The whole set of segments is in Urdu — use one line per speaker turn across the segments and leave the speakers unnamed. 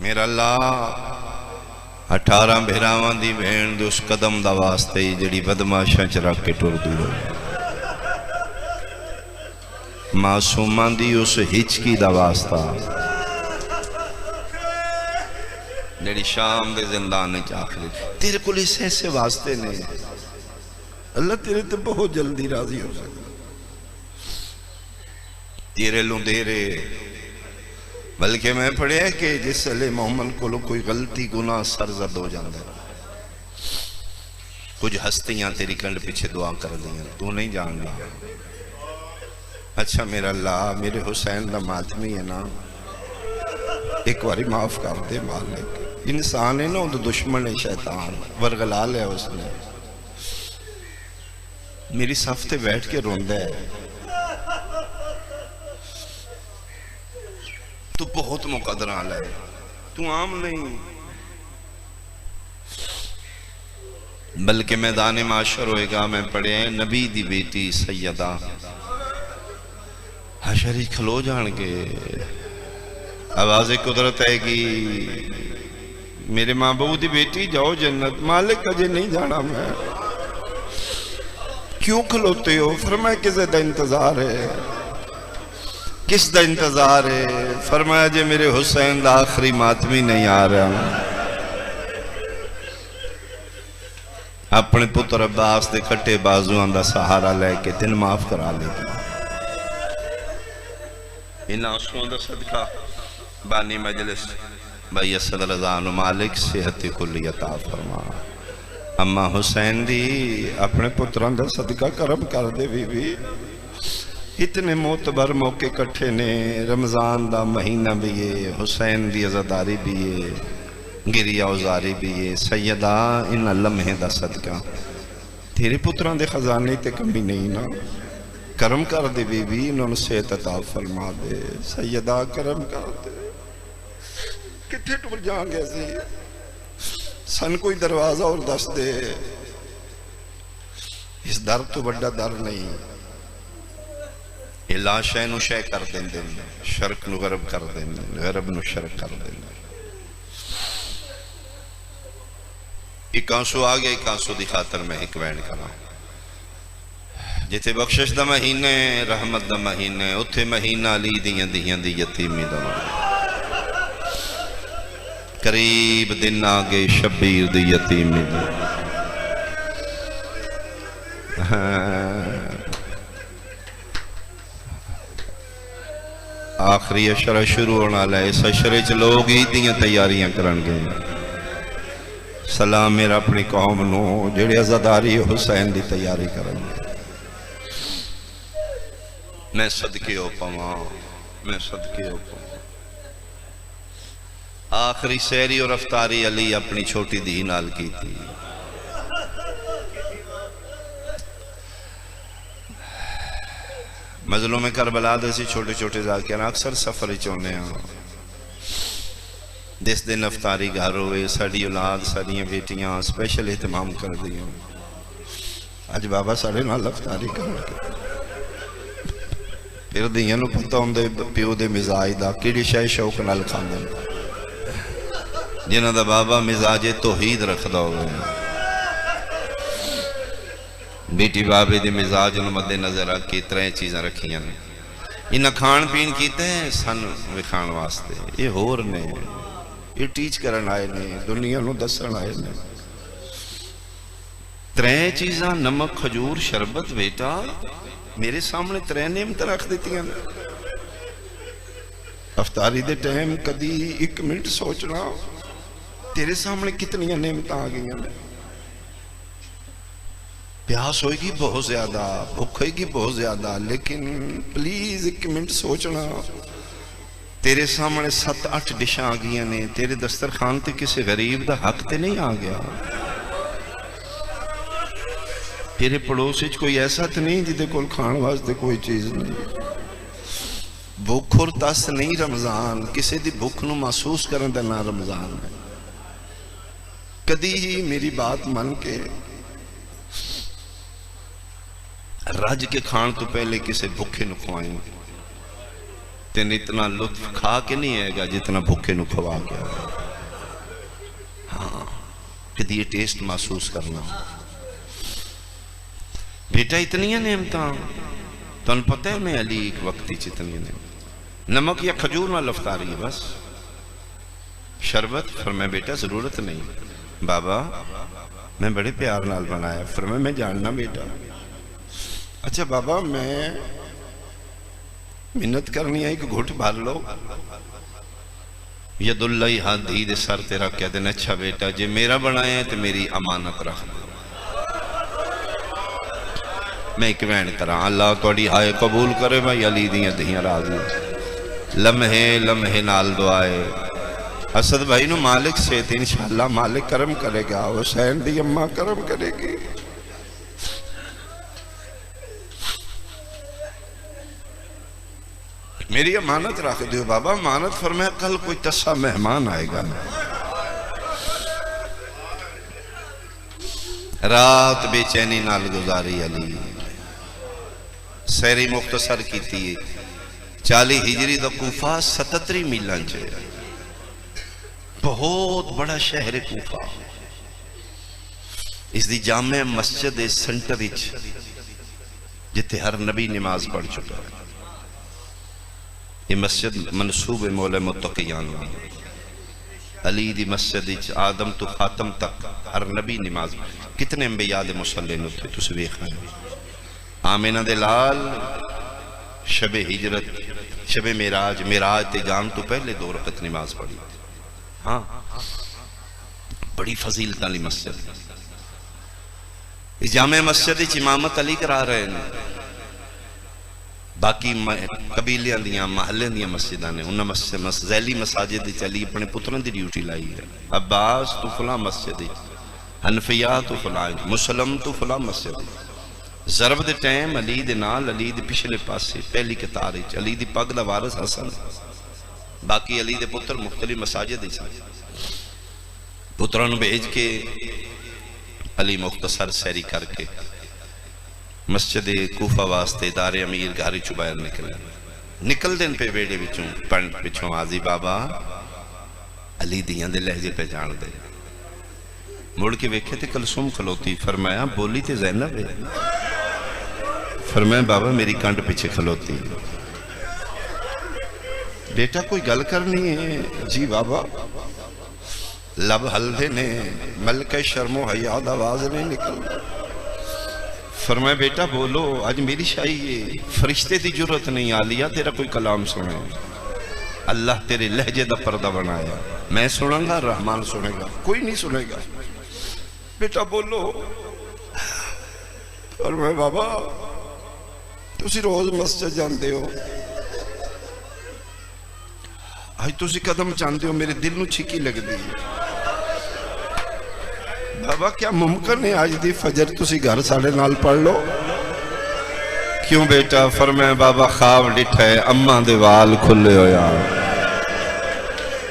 میرا اللہ 18 بھیراواں دی بہن دے اس قدم دا واسطے ہی جڑی بدماشاں چ رکھ کے ٹر دی ہوئی، معصوماں دی اس ہچکی دا واسطہ جڑی شام دے زندان وچ آخری تیرے کول ایسے واسطے نے اللہ تیرے تے بہت جلدی راضی ہو سکتا تیرے لوں دے رے، بلکہ میں پڑھیا کہ جس علیہ محمد کو کوئی غلطی گناہ سرزد ہو جاندے کچھ ہستیاں تیری کنڈ پیچھے دعا کر دیا تو نہیں جان لیا۔ اچھا میرا اللہ میرے حسین دا ماتمی ہے نا، ایک واری معاف کر دے مالک، انسان ہے نا وہ دشمن ہے شیطان ورگلا لیا اس نے، میری صف تے بیٹھ کے روندہ ہے، تو بہت مقدر آلہ ہے، تو عام نہیں بلکہ میدان معاشر ہوئے گا۔ میں پڑھے ہیں نبی دی بیٹی سیدہ حشری کھلو جان کے آواز قدرت ہے گی میرے ماں بہو دی بیٹی جاؤ جنت، مالک اجے نہیں جانا میں، کیوں کھلوتے ہو؟ فرمایا کسے دا انتظار ہے، کس دا انتظار ہے؟ فرمایا جے میرے حسین دا آخری ماتمی نہیں آ رہا، اپنے پتر عباس دے کٹے بازوان دا سہارا لے کے دن معاف کرا لے گی۔ ان آنسوان دا صدقہ بانی مجلس بھائی اسد رضان و مالک صحت کلی عطا فرما، اما حسین دی اپنے پتران دا صدقہ کرم کر دے بی اتنے معتبر موقع کٹھے نے، رمضان دا مہینہ بھی ہے، حسین دی عزاداری بھی ہے، گریہ اوزاری بھی ہے، سیدہ ان لمحے دا صدقہ تیرے پتران دے خزانے تے کمی نہیں نا، کرم کر دے بی بی انہوں نے صحت عطا فرما دے، سیدہ کرم کر دے، کتھے ٹور جان گے سی سن کوئی دروازہ اور دس دے، اس در تو بڑا در نہیں، اللہ شے نو شے کر دیں دیں، شرک نو غرب کر دیں، غرب نو شرک کر دیں۔ ایک آنسو آگیا، ایک آنسو دی خاطر میں ایک وین کرا، جتے بخشش دا مہینے رحمت دا مہینے اتھے مہینہ علی دیاں دی یتیمی دا قریب دن آگے شبیر دی یتیمی دا آخری اشرہ شروع ہونا لائے، اس اشرے چ لوگ ہی دیاں تیاریاں کرن گے۔ سلام میرا اپنی قوم نو جڑے عزاداری حسین دی تیاری کرن گے، میں صدقے ہو پاواں، میں صدقے ہو پاواں۔ آخری سیری اور افطاری علی اپنی چھوٹی دی نال کی تھی، مظلوم کربلا دے سی چھوٹے چھوٹے ذاکران اکثر سفر چونے ہیں، جس دن افطاری گھر ہوئے ساڑی اولاد ساڑیاں بیٹیاں اسپیشل اہتمام کر دیوں، آج بابا ساڑے نال افطاری کر کے پھر دیاں نو پتہ ہوں دے پیو دے مزاج دا کیڑی شاہ شوق نال کھاندے جنہ دا بابا مزاج توحید رکھ دا ہوئے، بیٹی بابے دی مزاج انہوں مد نظر رکھی ترے چیزیں رکھیاں نے، انہاں کھان پین کیتے ہیں سن وکھان واسطے، یہ ہور نے یہ ٹیچ کرن آئے نے، دنیا نو دسن آئے نے، ترے چیزاں نمک کھجور شربت بیٹا میرے سامنے ترے نعمت رکھ دیتی ہیں۔ افطاری دے ٹائم کدی ایک منٹ سوچنا تیرے سامنے کتنی نعمت آ گئی ہیں، پیاس ہوئے گی بہت زیادہ، بھوک ہوئے گی بہت زیادہ، لیکن پلیز ایک منٹ سوچنا تیرے سامنے 7-8 ڈشاں آ گئی ہیں، تیرے دسترخوان تے کسی غریب دا حق تے نہیں آ گیا، تیرے پڑوس وچ کوئی ایسا تے نہیں جدے کول کھان واسطے کوئی چیز نہیں، بھوک اور تس نہیں رمضان، کسی دی بھوک نو محسوس کرن دا نہ رمضان ہے۔ کدی ہی میری بات من کے رج کے کھان تو پہلے کسی بھوکے نو کھوائیں، تین اتنا لطف کھا کے نہیں آئے گا جتنا بھوکے نو کھوا کے آئے گا۔ کدی یہ ٹیسٹ محسوس کرنا بیٹا اتنی نعمتاں تمہیں پتہ ہے میں علی ایک وقت اتنی نعمت نمک یا کھجور نہ لفتاری ہے بس شربت فرمایا بیٹا ضرورت نہیں بابا میں بڑے پیار نال بنایا فرمایا میں جاننا بیٹا اچھا بابا میں منت کرنی ہے ایک گھٹ بھر لو ید اللہ ہاتھ دھی دے سر تیرا کہہ دینا اچھا بیٹا جے میرا بنائے ہیں تو میری امانت رکھ دو میں ایک وین کرا اللہ توڑی ہائے قبول کرے بھائی علی دیاں دہیاں راضی لمحے لمحے نال دعائے اسد بھائی نو مالک سے تھی انشاءاللہ مالک کرم کرے گا حسین دی اماں کرم کرے گی میری امانت رکھ دیو بابا امانت فرمایا کل کوئی تسا مہمان آئے گا رات بے چینی نال گزاری علی سیری مختصر کی تھی 40 ہجری دا کوفہ 77 میلان چھے بہت بڑا شہر کوفہ اس دی جامع مسجد سنٹر جتے ہر نبی نماز پڑھ چکا ہے یہ مسجد منصوب مولا متقیان ہوئی علی دی مسجد آدم تو خاتم تک ہر نبی نماز کتنے انبیاء دے مسلین ہوتے تسوی خان آمینہ دے لال شب ہجرت شب میراج میراج تے جان تو پہلے 2 رکعت نماز پڑھی ہاں بڑی فضیلت علی مسجد اس جامع مسجد امامت علی کرا رہے ہیں باقی قبیلیاں دیاں محلے دیاں مسجداں نے انہاں ذیلی مساجد چلی اپنے پتران دی ڈیوٹی لائی ہے عباس تو فلاں مسجد حنفیہ تو فلاں مسلم تو فلاں مسجد ضرب دے ٹائم علی دے نال علی دے پچھلے پاسے پہلی قطار علی دی پگ دا وارث حسن باقی علی دے پتر مختلف مساجد پتران بھیج کے علی مختصر سیری کر کے مسجد کوفہ واسطے دار امیر گھاری چبائر نکل دن پہ بیڑے بچوں پنڈ پچھوں آزی بابا علی دیاں دے لہجے پہ جان دے مڑ کے ویکھے تھے کلثوم کھلوتی فرمایا بولی تے زینب ہے فرمایا بابا میری کانٹ پیچھے کھلوتی بیٹا کوئی گل کرنی ہے جی بابا لب حلدے نے ملکہ شرم و حیاد آواز نہیں نکل فرمایا بیٹا بولو آج میری شاہی ہے فرشتے دی جرت نہیں آلیا تیرا کوئی کلام سنے اللہ تیرے لہجے دا پردہ بنایا میں سنوں گا رحمان سنے گا کوئی نہیں سنے گا بیٹا بولو فرمایا بابا تسی روز مسجد جاندے ہو آج تسی قدم چاندے ہو میرے دل نو چھکی لگ دی بابا کیا ممکن ہے آج دی فجر تسی گھر ساڑے نال پڑھ لو کیوں بیٹا فرمائے بابا خواب ڈٹھا ہے اماں دے وال کھلے ہو یا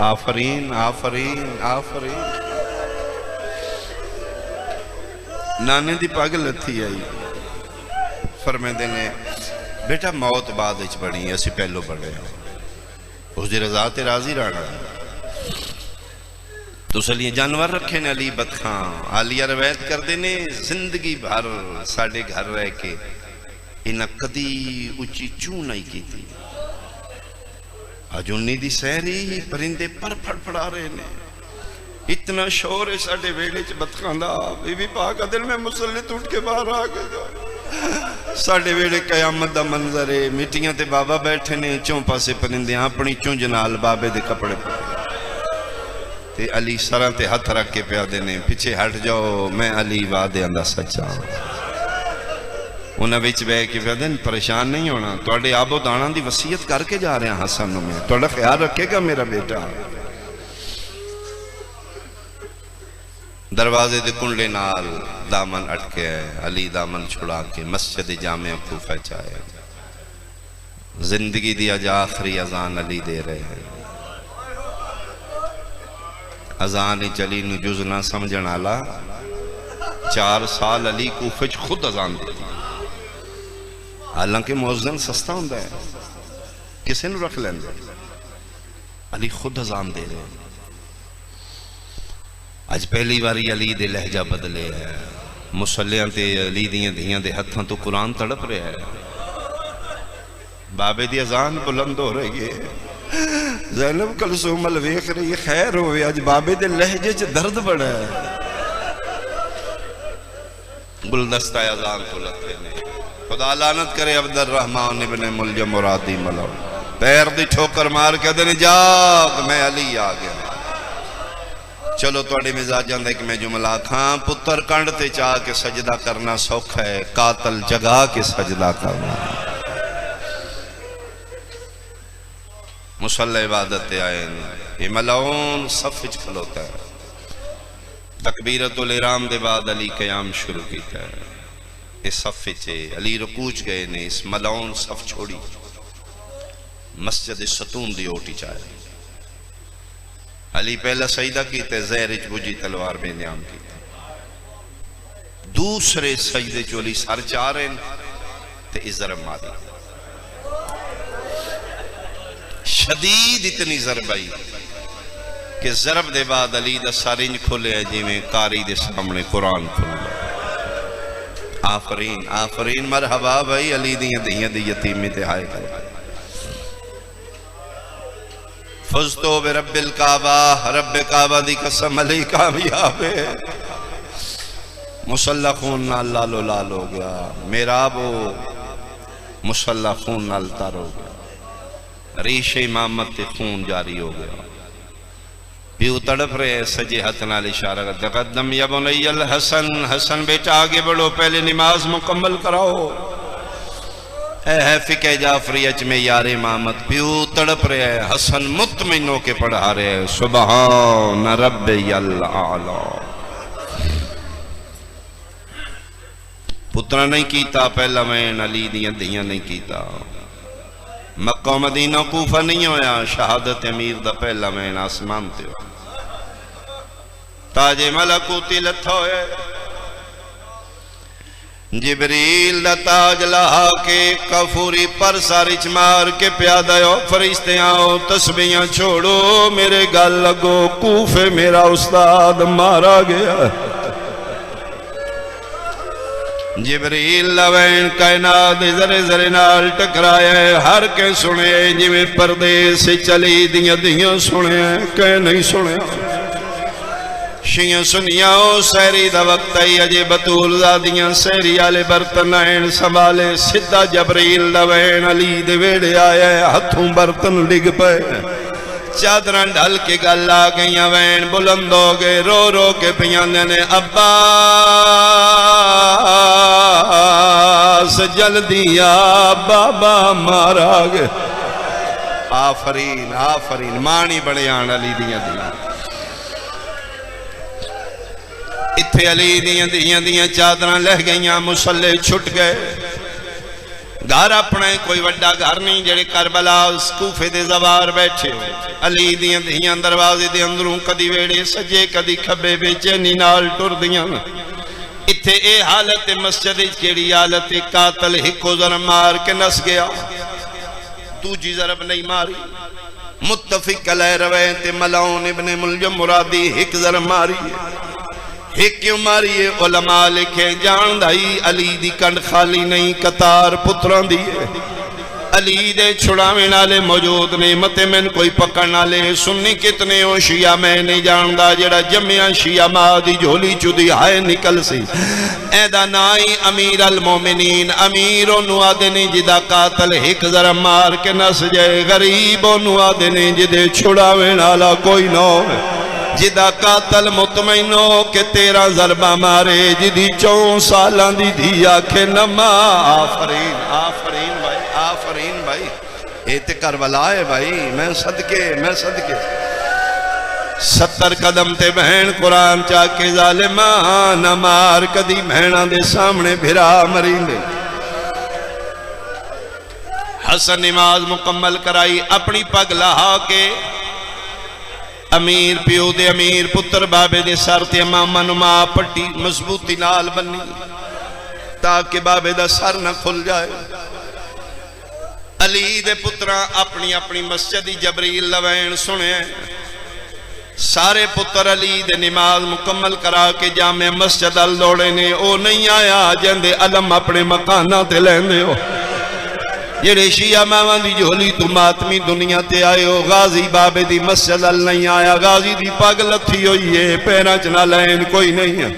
آفرین آفرین آفرین نانے دی پاگل تھی آئی فرمائے دینے بیٹا موت بعد اچ بڑی ہے اسی پہلو بڑھے ہیں اس دی رضا تے راضی رہنا تو سلیے جانور رکھے نے علی بدخان عالیہ روایت کر دینے زندگی بھر ساڑھے گھر رہ کے انہا کدی اچھی چون نہیں کی تھی آج انہی دی سہری پرندے پر پھڑ پھڑا رہے نے اتنا شور ہے ساڑھے ویڑے چھ بدخان دا بی بی پاک دل میں مسلط اٹھ کے باہر آگے گا ساڑھے ویڑے قیامت دا منظر ہے مٹیاں تے بابا بیٹھے نے چون پاسے پرندے اپنی چون جنال بابے دے کپڑے پڑے تے علی سران تے ہاتھ رکھ کے پیا دینے پیچھے ہٹ جاؤ میں علی وعدے اندہ سچا انہاں بیچ بے کے پیا دین پریشان نہیں ہونا توڑے آب و دانا دی وسیعت کر کے جا رہے ہیں حسن میں توڑا خیال رکھے گا میرا بیٹا دروازے دے کنڈے نال دامن اٹکے علی دامن چھڑا کے مسجد جامع کوفہ چاہے زندگی دی اج آخری اذان علی دے رہے ہیں اذان چلی نو جز نہ سمجھن آلا 4 سال علی کوفہ خود اذان دیتی حالانکہ مؤذن سستا ہوندہ ہے کسے نو رکھ لیں علی خود اذان دے رہے ہیں اج پہلی باری علی دے لہجہ بدلے ہے، مسلیاں تے علی دیاں دھیاں دے ہتھاں تو قرآن تڑپ رہا ہے، بابے دی اذان بلند ہو رہی ہے، زینب کلثوم ویکھ رہی ہے، خیر ہوئے اج بابے دے لہجے چ درد بڑا ہے، گلدستہ اذان تو لتے نے، خدا لعنت کرے عبد الرحمن ابن ملجم مرادی ملو، پیر دی ٹھوکر مار کے دن جاگ میں علی آ گیا۔ چلو توڑی مزاجاں دے کہ میں جملہ کھاں، پتر کنڈ تے چاہ کے سجدہ کرنا سوکھ ہے، قاتل جگا کے سجدہ کرنا، مسلح عبادت آئے یہ ملعون صفچ کھلوتا ہے، تکبیرت الاحرام دے بعد علی قیام شروع کیتا ہے، اس صفچ علی رکوچ گئے نے، اس ملعون صف چھوڑی، مسجد ستون دی اوٹی چاہے، علی پہلا سجدہ کیتے زہرچ بجی تلوار میں نیام کیتا، دوسرے سجدے چولی سر چاہ رہے تے ازرم ماری، شدید اتنی ضربائی کہ ضرب دے بعد علی دا سارنج کھولے ہے جی میں قاری دے سامنے قرآن کھولے، آفرین آفرین مرحبا بھائی علی دیاں دی یتیمی تے ہائے کرے، فزتو برب الکعبہ، رب کعبہ دی قسم علی کامیاب ہے، مسلح خون نال لالو لال ہو گیا، میرابو مسلح خون نال تر ہو گیا، ریش امامت تے خون جاری ہو گیا، پیو تڑپ رہے سجے ہاتھ نال اشارہ کر، تقدم یا بنی الحسن، حسن بیٹا آگے بڑھو پہلے نماز مکمل کراؤ، اے فقہ جعفریت میں یار امامت، پیو تڑپ رہے حسن مطمئنوں کے پڑھا رہے سبحان ربی الاعلی، پترہ نہیں کیتا پہلا میں علی دیاں دیاں نہیں کیتا، مکہ مدینہ کوفہ نہیں ہویا، شہادت امیر دا پہلا میں آسمان تے ہو، تاج ملکوتی لتھا ہوئے، جبریل دا تاج لہا کے کفوری پر سارچ مار کے پیادہ ہو، فرشتے آؤ تسبیحاں چھوڑو میرے گل لگو، کوفے میرا استاد مارا گیا، جبریل لوین کائنات ذرے ذرے نال ٹکرایا ہے، ہر کے سنے جی میں پردے سے چلی دیاں دیاں سنے کہ نہیں سنے، شیعہ سنیاؤ سہری دا وقت آئی اجے بطول زادیاں سہری آلے برتن آئین سنبھالے، سدھا جبریل لوین علی دے ویڑے آیا ہے، ہتھوں برتن ڈگ پے، چادران ڈھل کے گل آ گئیاں وین بلند ہو گئے، رو رو کے پیاندے نے عباس جلدی آ بابا مارا گئے، آفرین آفرین مانی بڑے آن علی دیاں دیاں، اتھے علی دیاں چادران لہ گئیاں، مسلح چھٹ گئے، گھر اپنے کوئی وڈا گھر نہیں جڑے کربلا کوفے دے زوار بیٹھے ہو، علی دیاں دروازے دے اندروں کدی ویڑے سجے کدی کھبے بے چینی نال ٹر دیاں، اتھے اے حالت مسجد کیڑی حالت قاتل ہکو ضرب مار کے نس گیا، دوجی ضرب نہیں ماری، متفق علیہ روین تے ملعون ابن ملجم مرادی ہک ضرب ماری ہے، ایک کیوں ماری ہے، علماء لکھے جان دائی علی دی کنڈ خالی نہیں قطار پتران دی ہے، علی دے چھڑاویں نالے موجود نہیں، متے میں کوئی پکڑ نالے، سنی کتنے ہو شیعہ میں نہیں جاندہ، جڑا جمعہ شیعہ ماں دی جھولی چودی ہائے نکل سی، ایدہ نائی امیر المومنین، امیر و نوادنی جدہ قاتل ہک ذرا مار کے نس جائے، غریب و نوادنی جدے چھڑاویں نالا کوئی نہ ہوئے، جدہ قاتل مطمئنو کہ تیرا ضربہ مارے، جدی 4 سالان دی دی آکھے نما، آفرین آفرین بھائی آفرین بھائی، یہ تے کربلا ہے بھائی، میں صدقے 70 قدم تے بہن قرآن چاکے ظالمان مار کدی بہنہ دے سامنے بھرا مرین دے، حسن نماز مکمل کرائی، اپنی پگ لہا کے امیر پیو دے امیر پتر بابے دے سر تے امامہ نما پٹی مضبوطی نال بنی تاکہ بابے دا سر نہ کھل جائے، علی دے پتران اپنی اپنی مسجدی جبریل لوین سنے، سارے پتر علی دے نماز مکمل کرا کے جامع مسجد ال دوڑے نے، او نہیں آیا جندے علم اپنے مکانہ تے لیندے ہو، جڑے شیعہ ماواں دی جھولی تو ماتمی دنیا تے آئے ہو۔ غازی بابے دی مسجد ال نہیں آیا، غازی دی پگ لتھی ہوئی ہے، پیراں چ نہ لین کوئی نہیں ہے۔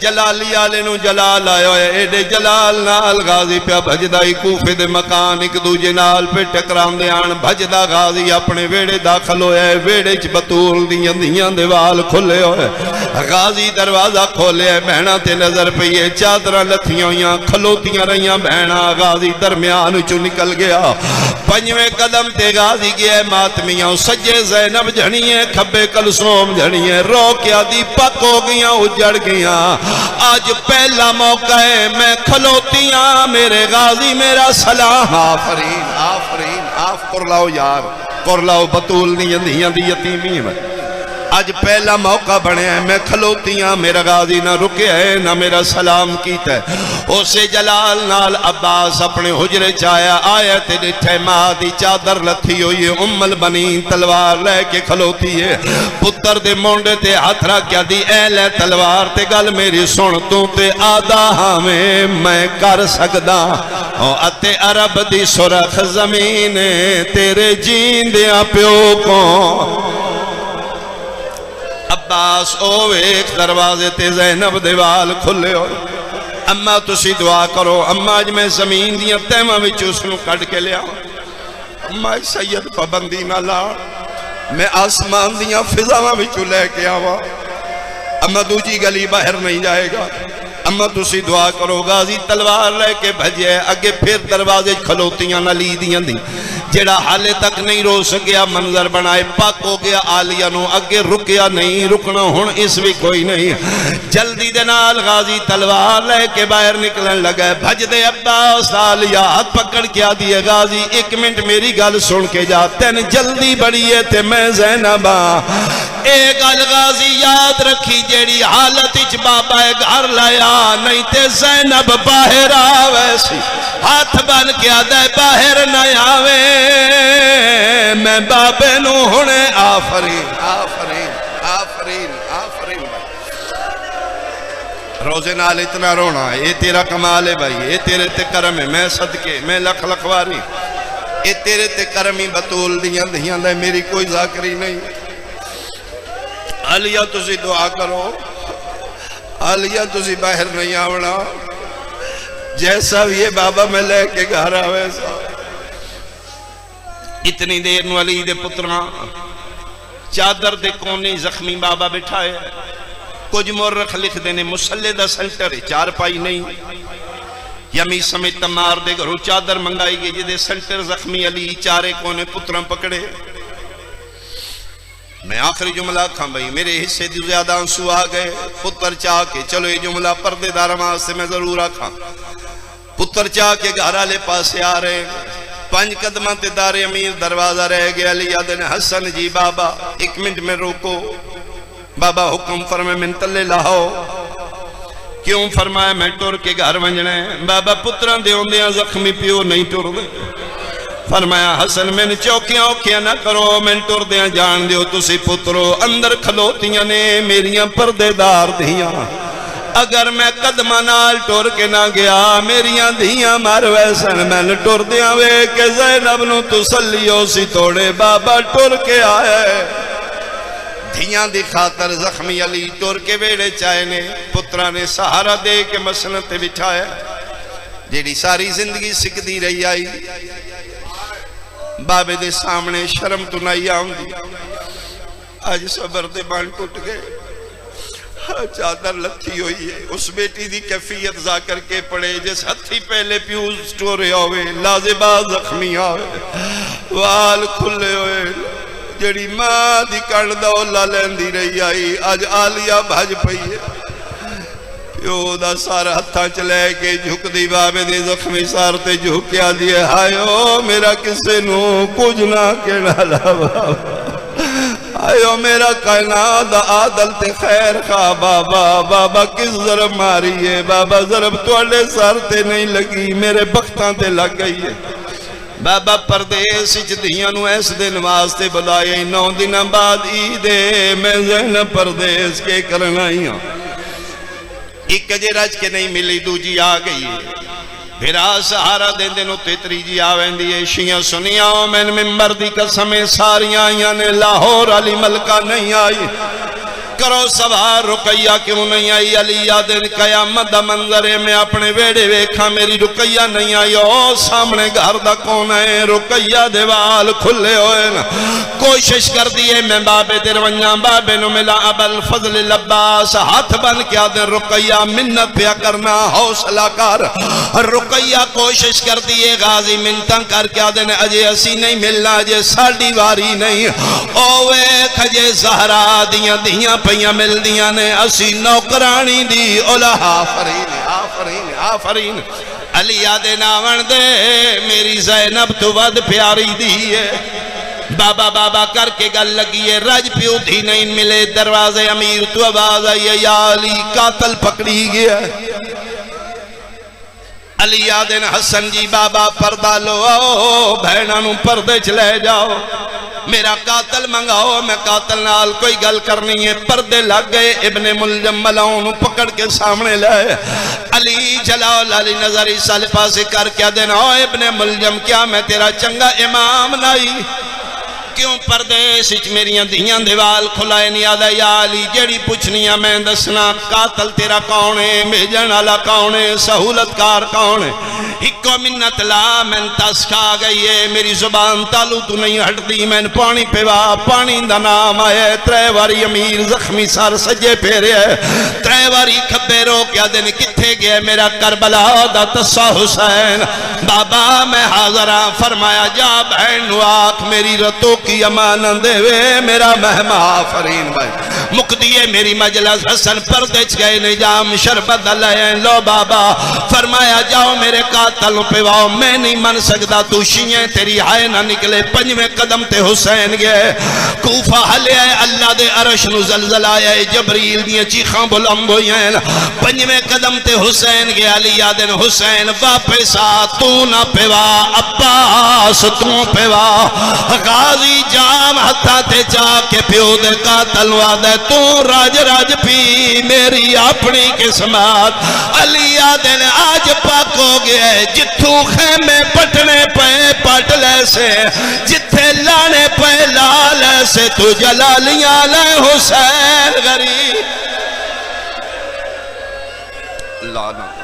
جلالی آلے نو جلال آیا ہے، ایڈے جلال نال غازی پہ بھجدائی کوفے دے مکان ایک دوجے نال پہ ٹکرام دے آن بھجدہ غازی اپنے ویڑے داخل ہویا ہے، ویڑے چ بطول دیاں دیاں دیوال کھلے ہوئے، غازی دروازہ کھولے ہے، بہنہ تے نظر پہ یہ چادرہ لتھیاں ہویاں کھلوتیاں رہیاں بہنہ، غازی درمیان چو نکل گیا، پنجویں قدم تے غازی گیا ہے، ماتمیاں سجے زینب جھنی ہے، کھبے کلثوم جھنی ہے، رو کیا دی پک ہو گیاں اجڑ گیاں، آج پہلا موقع ہے میں کھلوتیاں میرے غازی میرا سلام۔ آفرین آفرین آف کر لاؤ یار، کر لاؤ بطول نہیں دی یتیمی میں، آج پہلا موقع بنے ہیں میں کھلوتیاں میرا غازی نہ رکے ہے نہ میرا سلام کیتا ہے۔ اسے جلال نال عباس اپنے حجرے چایا آیا تے ڈٹھے ماں دی چادر لتھی ہوئی ہے، ام البنین تلوار لے کے کھلوتی ہے، پتر دے مونڈے تے ہاتھ رکھ کیا دی اے لے تلوار تے گل میری سن تو تے آدھا ہمیں میں کر سکدا اتے عرب دی سرخ زمین تیرے جیندیاں پیو کو۔ عباس اوے ایک دروازے تے زینب دیوال کھلے ہو، اما تسی دعا کرو، اما اج میں زمین دیاں تیمہ وچ اس نو کٹ کے لیا، اما سید پابندی نہ لا، میں آسمان دیاں فضاواں وچ لے کے آوا، اما دوجی گلی باہر نہیں جائے گا، اما تسی دعا کرو۔ غازی تلوار لے کے بھجے اگے پھر دروازے کھلوتیاں نہ لی دیاں دی، جڑا حالے تک نہیں رو سکیا منظر بنائے پاک ہو گیا آلیہ نو، اگے رکیا نہیں، رکنا ہون اس بھی کوئی نہیں، جلدی دے نال غازی تلوار لے کے باہر نکلن لگا، بھج دے عباس آلیہ ہاتھ پکڑ کیا دیئے، غازی ایک منٹ میری گل سن کے جا، تین جلدی بڑی ہے تے میں زینبا، ایک غازی یاد رکھی جیڑی حالت اچ بابا گھر لایا نہیں تے زینب باہر آوے سی، ہاتھ بن کیا دے باہر نہ آوے، میں بابے نو ہونے آفرین آفرین آفرین آفرین۔ روزے نال اتنا رونا ہے، یہ تیرا کمال ہے بھائی، یہ تیرے تے کرم ہے، میں صدقے میں لکھ لکھواری، یہ تیرے تے کرمی بطول دیاں دیاں دے میری کوئی ذاکری نہیں۔ علیہ تسی دعا کرو، علیہ تسی باہر نہیں آونا، جیسا بھی یہ بابا میں لے کے گھر آوے سا۔ اتنی دیر نو علی دے پتراں چادر دے کونے زخمی بابا بٹھائے، کچھ مورخ لکھ دینے مسلح دا سنٹر چار پائی نہیں، یمی سمیت تمار دے گھروں چادر منگائی گئی جدے سنٹر زخمی علی چارے کونے پتراں پکڑے۔ میں آخری جملہ کھاں بھئی میرے حصے دی زیادہ آنسو آ گئے، پتر چاہ کے چلو یہ جملہ پردے دار آواز سے میں ضرور آکھاں، پتر چاہ کے گھرہ لے پاسے آ رہے، 5 قدمہ تے دار امیر دروازہ رہ گیا، علی آدھنے حسن جی بابا ایک منٹ میں روکو، بابا حکم فرمائے من تلے لاؤ، کیوں فرمایا میں ٹور کے گھر ونجنے، بابا پتران دے ہوندیاں زخمی پیو نہیں ٹور دے، فرمایا حسن میں نے چوکیاں اوکیاں نہ کرو، میں ٹور دیاں جان دیو تسی پترو، اندر کھلوتیاں نے میریاں پردے دار دیاں، اگر میں قدمہ نال ٹور کے نہ گیا میریاں دھیاں مر ویسن، میں نے ٹور دیاں وے کہ زینب نو تسلیو سی توڑے، بابا ٹور کے آئے دھیاں دی خاطر زخمی علی ٹور کے ویڑے چائے نے، پترہ نے سہارا دے کے مسنت بٹھایا، جیڑی ساری زندگی سکھ دی رہی آئی، بابے دے سامنے شرم تو نہیں آؤں دی، آج صبر دے بان ٹوٹ گئے، چادر لتھی ہوئی ہے، اس بیٹی دی کیفیت ذاکر کے پڑے، جس ہتھی پہلے پیوز ٹورے ہوئے، لازبہ زخمی ہوئے، وال کھلے ہوئے، جڑی ماں دی کڑ دولا لیندی رہی آئی، آج آلیہ بھج پئی ہے، پیو دا سارا ہتھا چلے کے جھک دی بابے دے زخمی سارتے جھکیا دیئے، ہائیو میرا کسے نو کچھ نہ کہنا لابا، آئیو میرا کائنات عادل تے خیر خواہ بابا، بابا کس ضرب ماری ہے، بابا ضرب توڑے سار تے نہیں لگی، میرے بختاں تے لگ گئی ہے، بابا پردیس دھیاں نو اس دن واسطے بلائے 9 دن بعد عید میں زینب پردیس کے کرنا ہی ہوں ایک جے رج کے نہیں ملی دو جی آ گئی پھرا سہارا دن دن اتے تریجی آوین دیئے شیعہ سنیاں میں ممبر دی قسمیں ساریاں آئیاں نے لاہور علی ملکہ نہیں آئی کرو سوار رقیہ کیوں نہیں آئی علی دن قیامت دا منظرے میں اپنے ویڑے ویکھا میری رقیہ نہیں آئی او سامنے گھر دا کون ہے رقیہ دیوال کھلے ہوئے نا کوشش کر دیئے میں بابے درونیاں بابے نو ملا ابل فضل لباس ہاتھ بن کیا دن رقیہ منت پیا کرنا حوصلہ کر رقیہ کوشش کر دیئے غازی منتاں کر کیا دن اجے اسی نہیں ملنا اجے ساڑی واری نہیں اوے کھجے زہرا دیاں دیاں پیاں مل دیاں نے اسی نوکرانی دی اولا آفرین آفرین آفرین علی آدھے ناون دے میری زینب تو ود پیاری دیئے بابا بابا کر کے گل لگی ہے رج پیو تھی نہیں ملے دروازے امیر تو آواز آئی ہے یا علی قاتل پکڑی گیا علی آدھن حسن جی بابا پردہ لو آؤ بہنانوں پردے چلے جاؤ میرا قاتل منگاؤ میں قاتل نال کوئی گل کرنی ہے پردے لگ گئے ابن ملجم ملاؤں پکڑ کے سامنے لے علی جلال علی نظری سالفہ سے کر کیا دینا ابن ملجم کیا میں تیرا چنگا امام نہیں کیوں پردیس میریاں دیاں دیوال کھلائے نہیں آدھا یا علی جڑی پوچھنیاں میں دسنا قاتل تیرا کونے بھیجن والا کونے سہولت کار کونے ہکو منت لا میں تس کھا گئی ہے میری زبان تالو تو نہیں ہٹ دی میں پانی پیوا پانی دا نام آئے ترے واری امیر زخمی سار سجے پیرے ہے ترے واری کھبے رو کیا دن کتھے گئے میرا کربلا دا تسا حسین بابا میں حاضرہ فرمایا جا بہن واک میری رتو کی امانت دے وے میرا مہمہ آفرین بھائی مقدیے میری مجلس حسن پردے چگئے نجام شربت لائیں لو بابا فرمایا جاؤ میرے قاتلوں پہ واؤ میں نہیں من سکتا تو شیئیں تیری ہائے نہ نکلے پنجویں قدم تے حسین گئے کوفہ حلے آئے اللہ دے عرش نو زلزل آئے جبریل دیئے چیخاں بلند ہوئیں پنجویں قدم تے حسین گئے علی آدن حسین واپس آ تو نہ پیوا عباس تو پیوا غازی جام ہتھا تے جا کے پیو دے قاتل وعدہ تو راج راج پی میری اپنی قسمت علی آدن آج پاک ہو گئے جتھو خیمے پٹنے پہ پٹ لے سے جتھے لانے پہ لال سے تو جلالیاں لے حسین غریب لانا